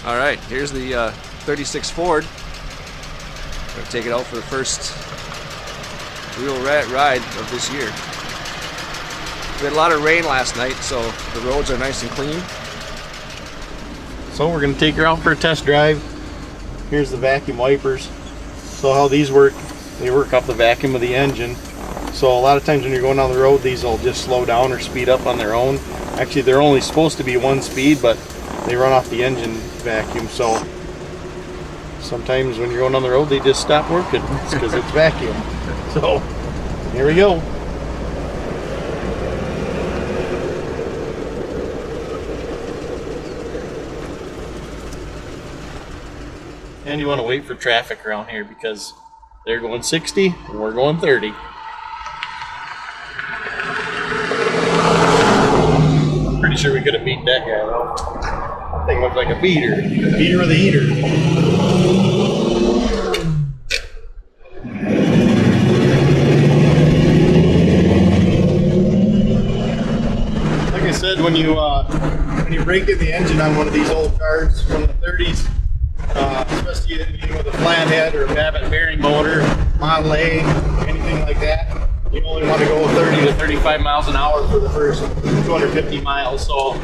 All right, here's the 36 Ford. We're gonna take it out for the first real ride of this year. We had a lot of rain last night, so the roads are nice and clean. So we're gonna take her out for a test drive. Here's the vacuum wipers. So how these work, they work off the vacuum of the engine. So a lot of times when you're going down the road, these will just slow down or speed up on their own. Actually, they're only supposed to be one speed, but they run off the engine vacuum. So sometimes when you're going on the road, they just stop working. It's because it's vacuum. So here we go. And you want to wait for traffic around here because they're going 60 and we're going 30. I'm pretty sure we could have beat that guy though. That thing looked like a beater. Beater with a heater. Like I said, when you break in the engine on one of these old cars, one of the 30s, especially with a flathead or a Babbitt bearing motor, Model A, anything like that, you only want to go 30 to 35 miles an hour for the first 250 miles. So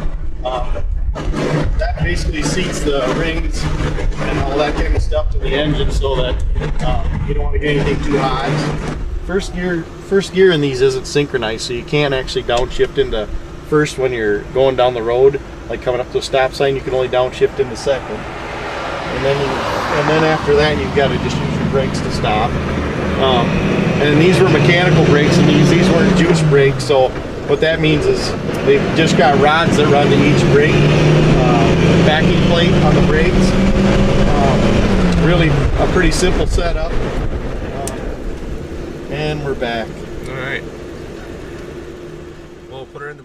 that basically seats the rings and all that kind of stuff to the engine so that you don't want to get anything too hot. First gear in these isn't synchronized, so you can't actually downshift into first when you're going down the road. Like coming up to a stop sign, you can only downshift into second. And then after that, you've got to just use your brakes to stop. And these were mechanical brakes, and these weren't juice brakes. So what that means is they've just got rods that run to each brake, backing plate on the brakes. Really a pretty simple setup. And we're back. All right. We'll put her in the